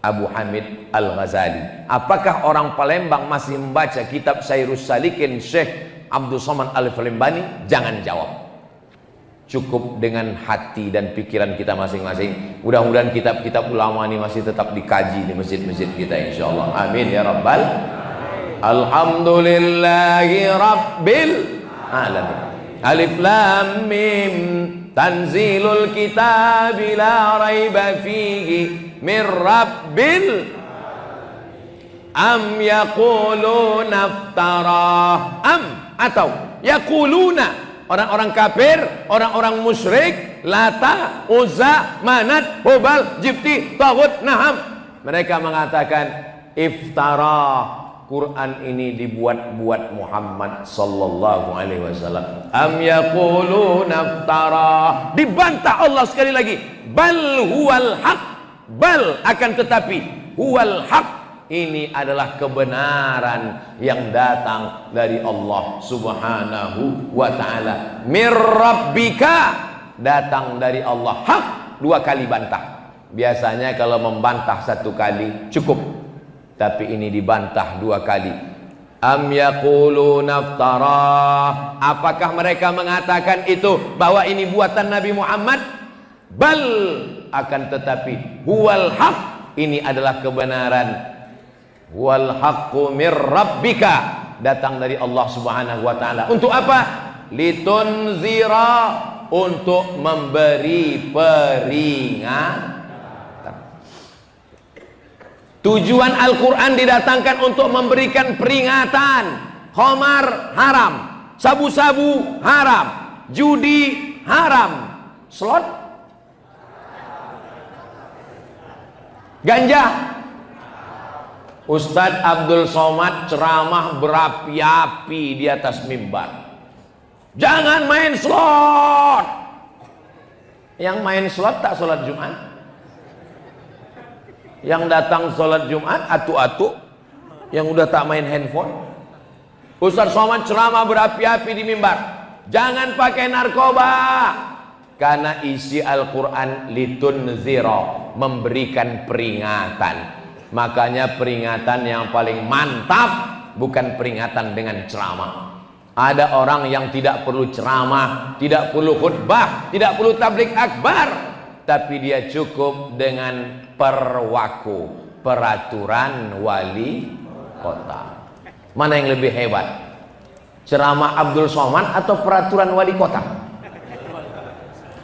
Speaker 1: Abu Hamid Al-Ghazali. Apakah orang Palembang masih membaca kitab Sairus Salikin Syekh Abdul Somad Al-Falembani? Jangan jawab. Cukup dengan hati dan pikiran kita masing-masing. Mudah-mudahan kitab-kitab ulama ini masih tetap dikaji di masjid-masjid kita insyaallah. Amin ya rabbal. Alhamdulillahi rabbil alamin. Alif lam mim tanzilul kitab la raiba fihi min rabbil am yaquluna iftarah am atau yaquluna. Orang-orang kafir, orang-orang musyrik, Lata, Uzza, Manat, Hubal, Jibti, Taghut, Naham, mereka mengatakan iftara, Quran ini dibuat-buat Muhammad sallallahu alaihi wasallam. Am yaquluna iftara, dibantah Allah sekali lagi. Bal huwal haq, bal akan tetapi huwal haq, ini adalah kebenaran yang datang dari Allah subhanahu wa ta'ala. Mir rabbika, datang dari Allah. Hak, 2 kali bantah. Biasanya kalau membantah 1 kali cukup, tapi ini dibantah 2 kali. Am yaquluna iftara, apakah mereka mengatakan itu bahwa ini buatan Nabi Muhammad? Bal, akan tetapi huwal haq, ini adalah kebenaran. Wal haqqu mir rabbika, datang dari Allah subhanahu wa ta'ala. Untuk apa? Litunzira, untuk memberi peringatan. Tujuan Al-Quran didatangkan untuk memberikan peringatan. Khamar haram, sabu-sabu haram, judi haram, slot, ganja. Ustadz Abdul Somad ceramah berapi-api di atas mimbar. Jangan main slot. Yang main slot tak sholat Jumat. Yang datang sholat Jumat atu-atu, yang udah tak main handphone. Ustadz Somad ceramah berapi-api di mimbar. Jangan pakai narkoba. Karena isi Al-Quran litunzira, memberikan peringatan. Makanya peringatan yang paling mantap bukan peringatan dengan ceramah. Ada orang yang tidak perlu ceramah, tidak perlu khutbah, tidak perlu tablik akbar, tapi dia cukup dengan perwaku, peraturan wali kota. Mana yang lebih hebat? Ceramah Abdul Somad atau peraturan wali kota?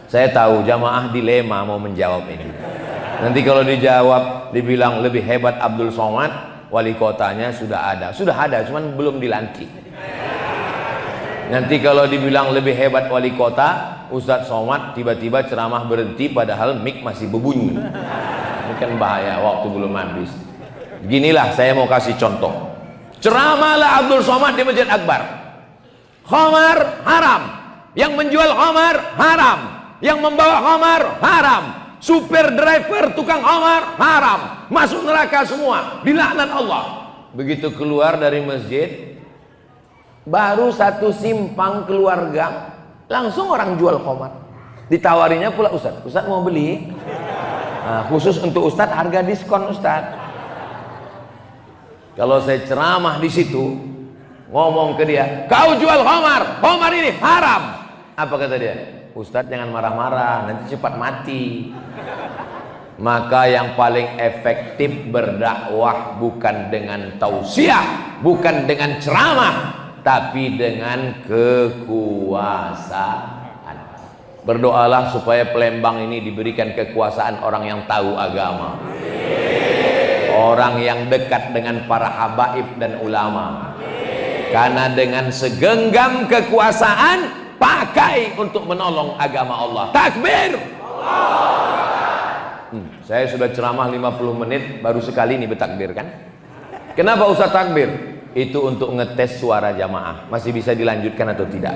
Speaker 1: Saya tahu jamaah dilema mau menjawab ini. Nanti kalau dijawab dibilang lebih hebat Abdul Somad, wali kotanya sudah ada, cuman belum dilantik. Nanti kalau dibilang lebih hebat wali kota, Ustadz Somad tiba-tiba ceramah berhenti padahal mic masih berbunyi. Ini kan bahaya, waktu belum habis. Ginilah saya mau kasih contoh. Ceramahlah Abdul Somad di Masjid Akbar. Khamar haram, yang menjual khamar haram, yang membawa khamar haram. Super driver tukang khamar haram, masuk neraka semua, dilaknat Allah. Begitu keluar dari masjid, baru 1 simpang keluar gang, langsung orang jual khamar. Ditawarinya pula Ustadz, Ustadz mau beli? Nah, khusus untuk Ustadz harga diskon Ustadz. Kalau saya ceramah di situ, ngomong ke dia, kau jual khamar, khamar ini haram. Apa kata dia? Ustadz jangan marah-marah, nanti cepat mati. Maka yang paling efektif berdakwah bukan dengan tausiah, bukan dengan ceramah, tapi dengan kekuasaan. Berdoalah supaya Palembang ini diberikan kekuasaan orang yang tahu agama, orang yang dekat dengan para habaib dan ulama. Karena dengan segenggam kekuasaan pakai untuk menolong agama Allah. Takbir. Saya sudah ceramah 50 menit, baru sekali ini bertakbir kan? Kenapa Ustaz takbir? Itu untuk ngetes suara jamaah, masih bisa dilanjutkan atau tidak.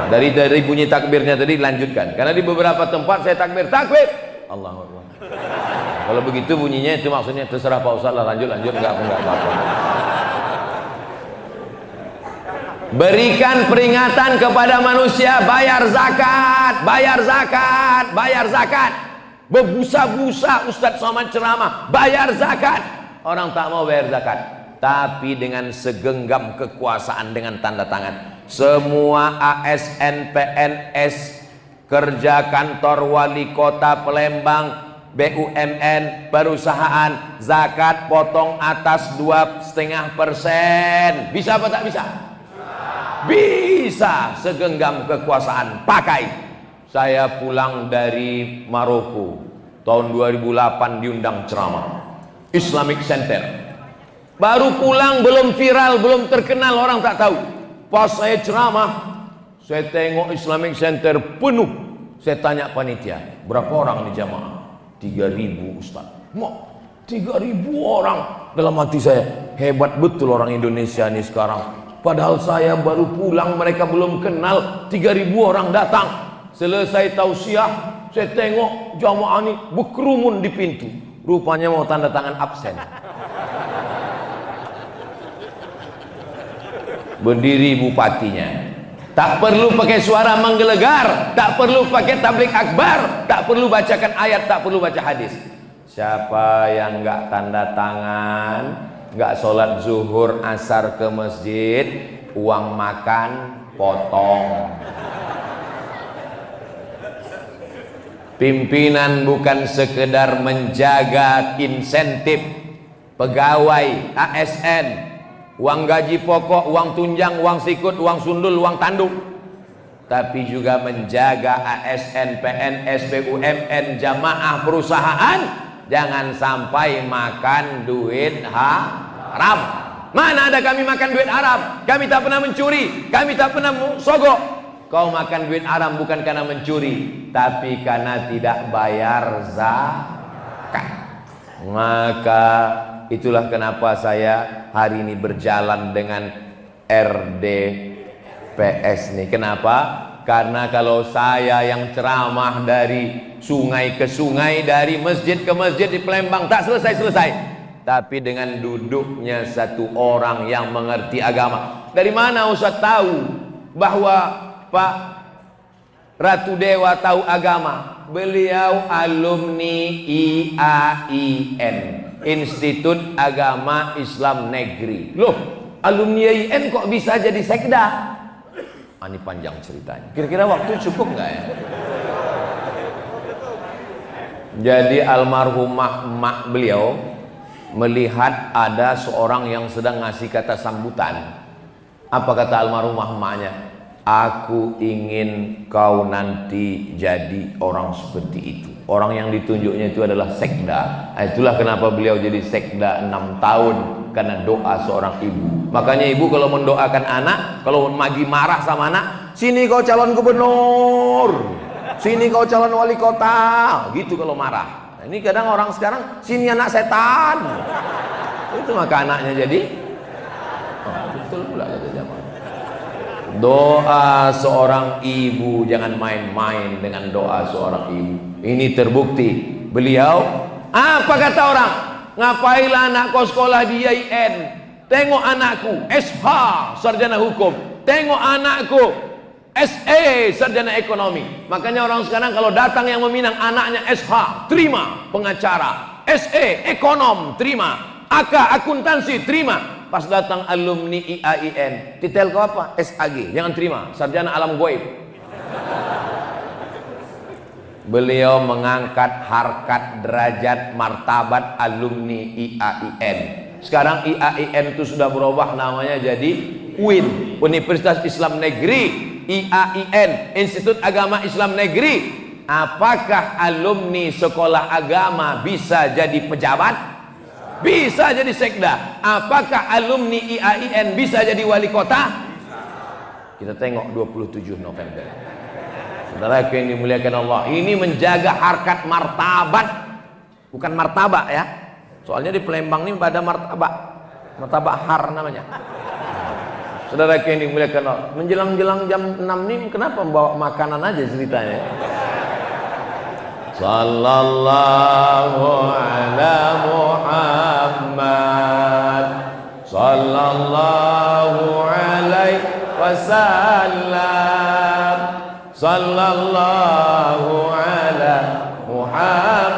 Speaker 1: Nah, dari bunyi takbirnya tadi dilanjutkan. Karena di beberapa tempat saya takbir, Allahu Akbar. Kalau begitu bunyinya itu maksudnya terserah Pak Ustaz lah, lanjut enggak apa-apa. Berikan peringatan kepada manusia, bayar zakat, bayar zakat, bayar zakat. Berbusa-busa Ustadz Somad ceramah, bayar zakat. Orang tak mau bayar zakat. Tapi dengan segenggam kekuasaan, dengan tanda tangan. Semua ASN, PNS, kerja kantor wali kota Palembang, BUMN, perusahaan, zakat potong atas 2,5%. Bisa apa tak bisa? Bisa. Segenggam kekuasaan, pakai. Saya pulang dari Maroko tahun 2008, diundang ceramah Islamic Center. Baru pulang, belum viral, belum terkenal, orang tak tahu. Pas saya ceramah, saya tengok Islamic Center penuh. Saya tanya panitia, berapa orang di jamaah? 3.000 Ustaz. Mak, 3.000 orang. Dalam hati saya, hebat betul orang Indonesia ini sekarang. Padahal saya baru pulang, mereka belum kenal, 3.000 orang datang. Selesai tausiah, saya tengok jamaah ini berkerumun di pintu. Rupanya mau tanda tangan absen. Berdiri bupatinya. Tak perlu pakai suara menggelegar, tak perlu pakai tablik akbar, tak perlu bacakan ayat, tak perlu baca hadis. Siapa yang nggak tanda tangan, nggak sholat zuhur asar ke masjid, uang makan potong. Pimpinan bukan sekedar menjaga insentif pegawai ASN, uang gaji pokok, uang tunjang, uang sikut, uang sundul, uang tanduk, tapi juga menjaga ASN, PNS, BUMN, jamaah perusahaan jangan sampai makan duit haram. Mana ada kami makan duit haram? Kami tak pernah mencuri, kami tak pernah sogok. Kau makan duit haram bukan karena mencuri, tapi karena tidak bayar zakat. Maka itulah kenapa saya hari ini berjalan dengan RDPS nih. Kenapa? Karena kalau saya yang ceramah dari sungai ke sungai, dari masjid ke masjid di Palembang tak selesai-selesai. Tapi dengan duduknya satu orang yang mengerti agama. Dari mana Ustaz tahu bahwa Pak Ratu Dewa tahu agama? Beliau alumni IAIN, Institut Agama Islam Negeri. Loh, alumni IAIN kok bisa jadi sekda? Ini panjang ceritanya. Kira-kira waktu cukup nggak ya? Jadi almarhumah emak beliau melihat ada seorang yang sedang ngasih kata sambutan. Apa kata almarhumah emaknya? Aku ingin kau nanti jadi orang seperti itu. Orang yang ditunjuknya itu adalah sekda. Itulah kenapa beliau jadi sekda 6 tahun, karena doa seorang ibu. Makanya ibu kalau mendoakan anak, kalau lagi marah sama anak, sini kau calon gubernur, sini kau calon wali kota, gitu kalau marah. Ini kadang orang sekarang, sini anak setan. Itu maka anaknya jadi betul pula kata jamaah. Doa seorang ibu, jangan main-main dengan doa seorang ibu. Ini terbukti. Beliau, apa kata orang? Ngapailah anakku sekolah di IAIN? Tengok anakku SH, sarjana hukum. Tengok anakku SE, sarjana ekonomi. Makanya orang sekarang kalau datang yang meminang anaknya SH, terima pengacara. SE, ekonom, terima. AK, akuntansi, terima. Pas datang alumni IAIN, titel kau apa? SAG, jangan terima, sarjana alam goib. Beliau mengangkat harkat, derajat, martabat alumni IAIN. Sekarang IAIN itu sudah berubah namanya jadi UIN, Universitas Islam Negeri. IAIN, Institut Agama Islam Negeri. Apakah alumni sekolah agama bisa jadi pejabat? Bisa jadi sekda. Apakah alumni IAIN bisa jadi wali kota? Kita tengok 27 November. Saudara yang dimuliakan Allah, ini menjaga harkat martabat, bukan martabak ya. Soalnya di Palembang ini pada martabak, martabak har namanya. Saudara yang dimuliakan Allah, menjelang-jelang jam 6 ini kenapa membawa makanan aja ceritanya? Sallallahu ala Muhammad, sallallahu alaihi wasallam, sallallahu ala Muhammad.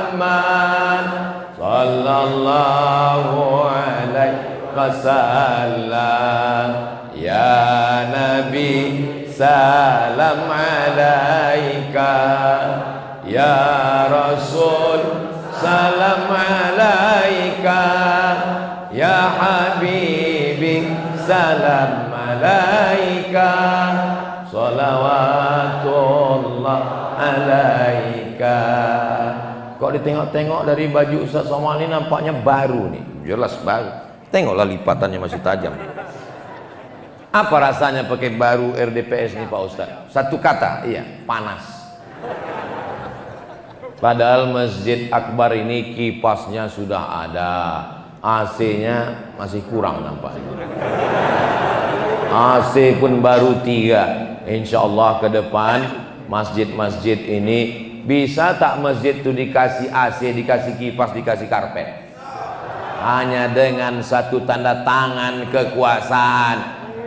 Speaker 1: ya Rasul salam alaika, ya Habibi salam alaika, salawatullah alaika. Kok ditengok-tengok dari baju Ustaz Somad ini nampaknya baru nih. Jelas baru. Tengoklah lipatannya masih tajam. Apa rasanya pakai baru RDPS nih Pak Ustaz? Satu kata, iya, panas. Padahal Masjid Akbar ini kipasnya sudah ada, AC-nya masih kurang nampaknya. AC pun baru 3. Insya Allah ke depan masjid-masjid ini bisa tak masjid itu dikasih AC, dikasih kipas, dikasih karpet? Hanya dengan satu tanda tangan kekuasaan,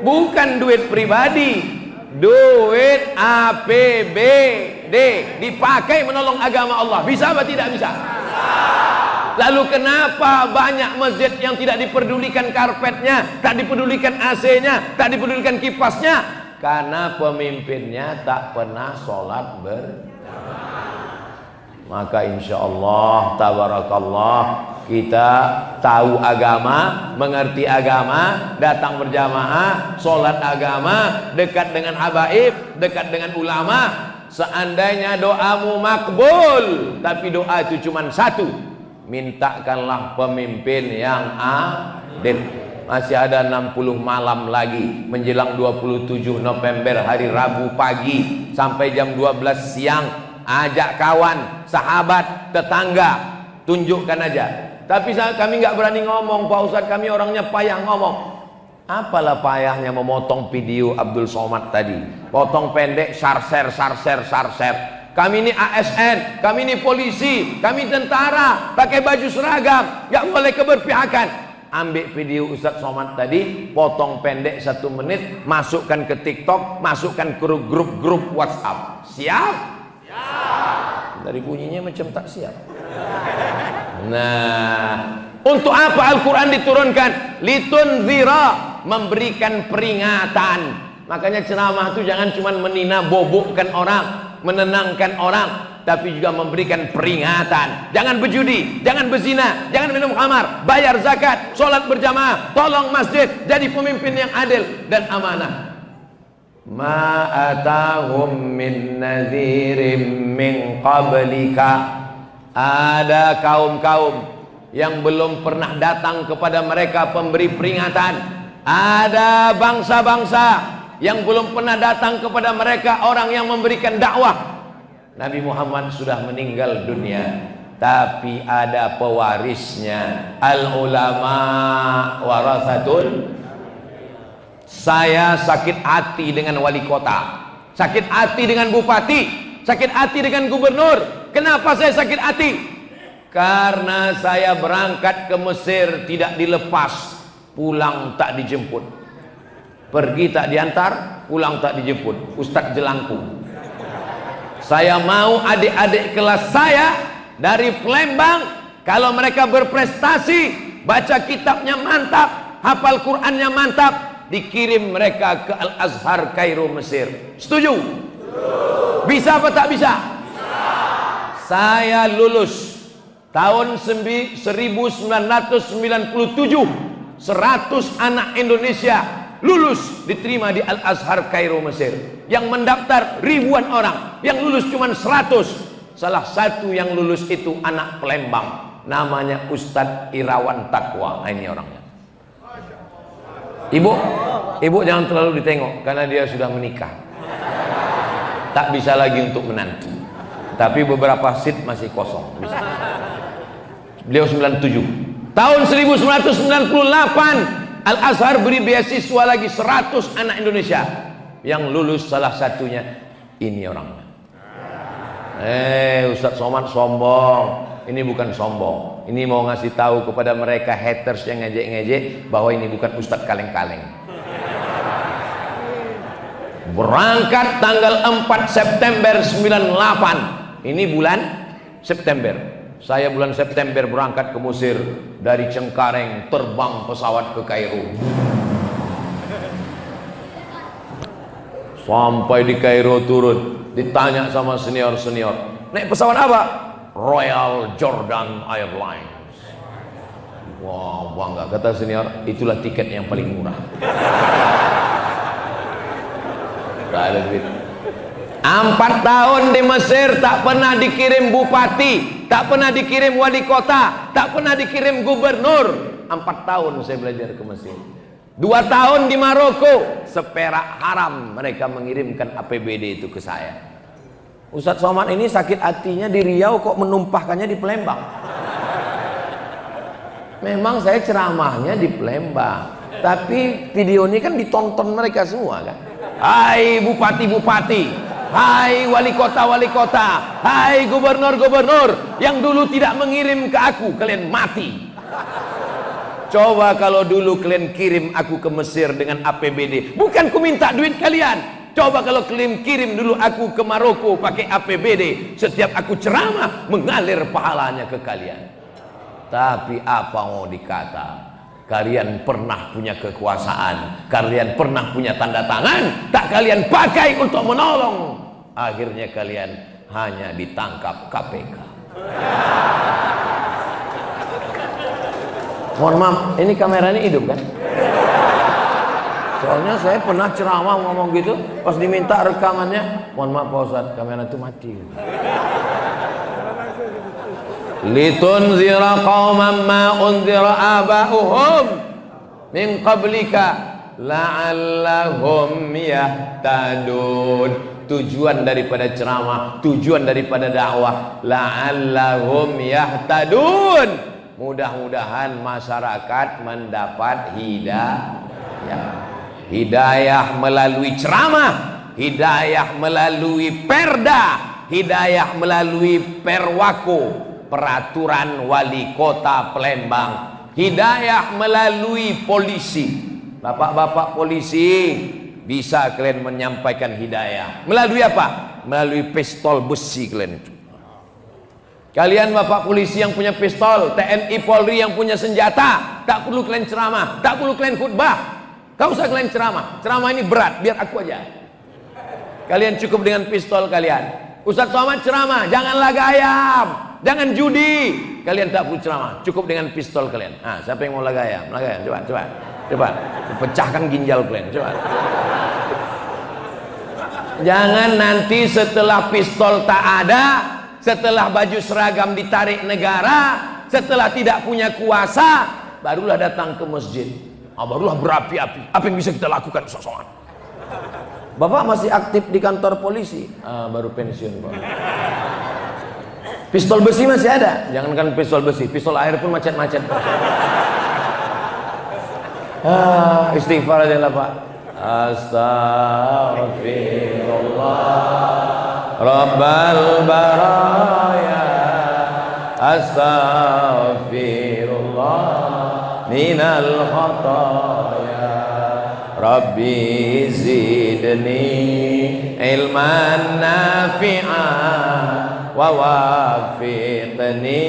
Speaker 1: bukan duit pribadi, duit APBD dipakai menolong agama Allah. Bisa apa tidak bisa? Lalu kenapa banyak masjid yang tidak diperdulikan karpetnya, tak diperdulikan AC-nya, tak diperdulikan kipasnya? Karena pemimpinnya tak pernah sholat Maka insya Allah tabarakallah kita tahu agama, mengerti agama, datang berjamaah, sholat agama, dekat dengan habaib, dekat dengan ulama. Seandainya doamu makbul, tapi doa itu cuma satu, mintakanlah pemimpin yang adil. Masih ada 60 malam lagi menjelang 27 November hari Rabu pagi sampai jam 12 siang. Ajak kawan, sahabat, tetangga, tunjukkan aja. Tapi kami nggak berani ngomong Pak Ustadz, kami orangnya payah ngomong. Apalah payahnya memotong video Abdul Somad tadi, potong pendek, share. Kami ini ASN, kami ini polisi, kami tentara, pakai baju seragam, nggak boleh keberpihakan. Ambil video Ustadz Somad tadi, potong pendek 1 menit, masukkan ke TikTok, masukkan ke grup WhatsApp. Siap? Dari bunyinya macam tak siap. Nah, untuk apa Al-Quran diturunkan? Litunzira, memberikan peringatan. Makanya ceramah itu jangan cuma menina bobokkan orang, menenangkan orang, tapi juga memberikan peringatan. Jangan berjudi, jangan berzina, jangan minum khamar, bayar zakat, sholat berjamaah, tolong masjid, jadi pemimpin yang adil dan amanah. Ma atahum min nadhirin min qablika. Ada kaum-kaum yang belum pernah datang kepada mereka pemberi peringatan. Ada bangsa-bangsa yang belum pernah datang kepada mereka orang yang memberikan dakwah. Nabi Muhammad sudah meninggal dunia, tapi ada pewarisnya. Al ulama warasatul. Saya sakit hati dengan wali kota, sakit hati dengan bupati, sakit hati dengan gubernur. Kenapa saya sakit hati? Karena saya berangkat ke Mesir tidak dilepas, pulang tak dijemput. Pergi tak diantar, pulang tak dijemput. Ustadz jelangkung. Saya mau adik-adik kelas saya dari Palembang, kalau mereka berprestasi, baca kitabnya mantap, hafal Qur'annya mantap, dikirim mereka ke Al-Azhar Kairo Mesir. Setuju? Bisa apa tak bisa? Saya lulus tahun 1997, 100 anak Indonesia lulus diterima di Al-Azhar Kairo Mesir. Yang mendaftar ribuan orang, yang lulus cuma 100. Salah satu yang lulus itu anak Palembang, namanya Ustadz Irawan Taqwa. Nah, ini orangnya. Ibu jangan terlalu ditengok karena dia sudah menikah, tak bisa lagi untuk menantu. Tapi beberapa seat masih kosong. Bisa. Beliau 97. Tahun 1998 Al-Azhar beri beasiswa lagi 100 anak Indonesia. Yang lulus salah satunya ini orangnya. Ustadz Somad sombong. Ini bukan sombong, ini mau ngasih tahu kepada mereka haters yang ngejek-ngejek bahwa ini bukan ustadz kaleng-kaleng. Berangkat tanggal 4 September 98. Ini bulan September. Saya bulan September berangkat ke Mesir dari Cengkareng, terbang pesawat ke Kairo. Sampai di Kairo turun, ditanya sama senior-senior, Naik pesawat apa? Royal Jordan Airlines. Wah, bangga. Kata senior, itulah tiket yang paling murah. Tak ada duit. 4 tahun di Mesir tak pernah dikirim bupati, tak pernah dikirim wali kota, tak pernah dikirim gubernur. 4 tahun saya belajar ke Mesir. 2 tahun di Maroko, seperak haram mereka mengirimkan APBD itu ke saya. Ustadz Somad ini sakit hatinya di Riau kok menumpahkannya di Palembang. Memang saya ceramahnya di Palembang, tapi video ini kan ditonton mereka semua kan. Hai bupati-bupati, hai wali kota, hai gubernur-gubernur yang dulu tidak mengirim ke aku, kalian mati. Coba kalau dulu kalian kirim aku ke Mesir dengan APBD, bukan ku minta duit kalian. Coba kalau kalian kirim dulu aku ke Maroko pakai APBD, setiap aku ceramah mengalir pahalanya ke kalian. Tapi apa mau dikata? Kalian pernah punya kekuasaan, kalian pernah punya tanda tangan, tak kalian pakai untuk menolong. Akhirnya kalian hanya ditangkap KPK. Mohon maaf, ini kameranya hidup kan? Soalnya saya pernah ceramah ngomong gitu, pas diminta rekamannya, mohon maaf Pak Ustadz, kamera itu mati. Litunzira qauman ma unzira aba'uhum min qablika la'allahum yahtadun. Tujuan daripada ceramah, tujuan daripada dakwah, la'allahum yahtadun. Mudah-mudahan masyarakat mendapat hidayah. Hidayah melalui ceramah, hidayah melalui perda, hidayah melalui perwako, peraturan wali kota Palembang, hidayah melalui polisi. Bapak-bapak polisi, bisa kalian menyampaikan hidayah melalui apa? Melalui pistol besi kalian itu. Kalian bapak polisi yang punya pistol, TNI Polri yang punya senjata, tak perlu kalian ceramah, tak perlu kalian khutbah, gak usah kalian ceramah. Ceramah ini berat, biar aku aja. Kalian cukup dengan pistol kalian. Ustadz Somad ceramah, jangan laga ayam, jangan judi. Kalian tak perlu ceramah, cukup dengan pistol kalian. Nah, siapa yang mau laga ayam? Laga ayam, coba. Pecahkan ginjal kalian, coba. Jangan nanti setelah pistol tak ada, setelah baju seragam ditarik negara, setelah tidak punya kuasa, barulah datang ke masjid. Barulah berapi-api. Apa yang bisa kita lakukan, Ustadz Somad? Bapak masih aktif di kantor polisi? Baru pensiun, Pak. Pistol besi masih ada? Jangankan pistol besi, pistol air pun macet-macet. Istighfar aja lah, Pak. Astaghfirullah Rabbal baraya, astaghfirullah minal khataya, Rabbi zidni ilman nafi'an wa wafiqni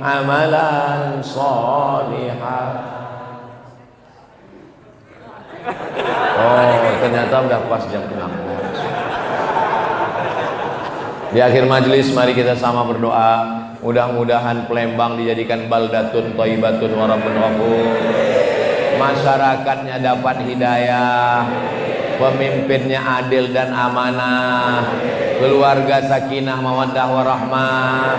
Speaker 1: amalan salihan. Oh, ternyata udah pas jam 6. Di akhir majelis mari kita sama berdoa. Mudah-mudahan Palembang dijadikan baldatun thayyibatun wa rabbun ghafur. Masyarakatnya dapat hidayah, pemimpinnya adil dan amanah, keluarga sakinah mawaddah warahmah,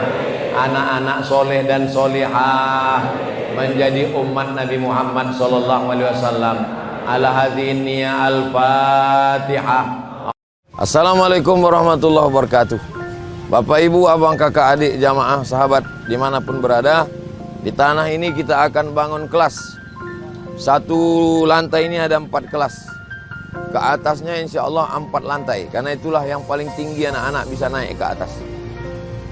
Speaker 1: anak-anak soleh dan solihah, menjadi umat Nabi Muhammad sallallahu alaihi wasallam. Ala hadhihi niyya al-Fatihah. Assalamualaikum warahmatullahi wabarakatuh. Bapak, ibu, abang, kakak, adik, jamaah, sahabat dimanapun berada, di tanah ini kita akan bangun kelas. Satu lantai ini ada 4 kelas. Ke atasnya insya Allah 4 lantai. Karena itulah yang paling tinggi anak-anak bisa naik ke atas.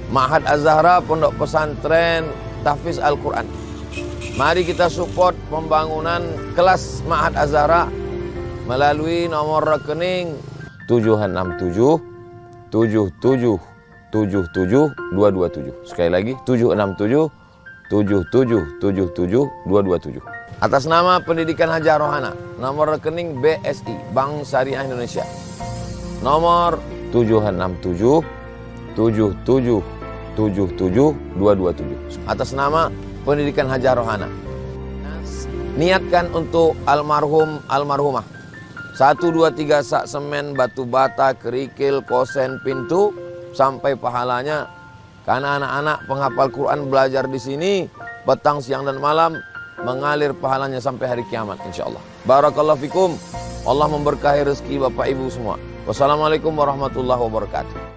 Speaker 1: Ma'had Az-Zahra, pondok pesantren tahfiz Al-Quran. Mari kita support pembangunan kelas Ma'had Az-Zahra melalui nomor rekening 767 77 77 227. Sekali lagi 767 77 77 227. Atas nama Pendidikan Hajar Rohana, nomor rekening BSI Bank Syariah Indonesia. Nomor 767 227 atas nama Pendidikan Hajah Rohana. Niatkan untuk almarhum almarhumah. 1, 2, 3 sak semen, batu bata, kerikil, kosen, pintu sampai pahalanya. Karena anak-anak penghafal Quran belajar di sini petang, siang dan malam mengalir pahalanya sampai hari kiamat insyaallah. Barakallahu fikum. Allah memberkahi rezeki Bapak Ibu semua. Wassalamualaikum warahmatullahi wabarakatuh.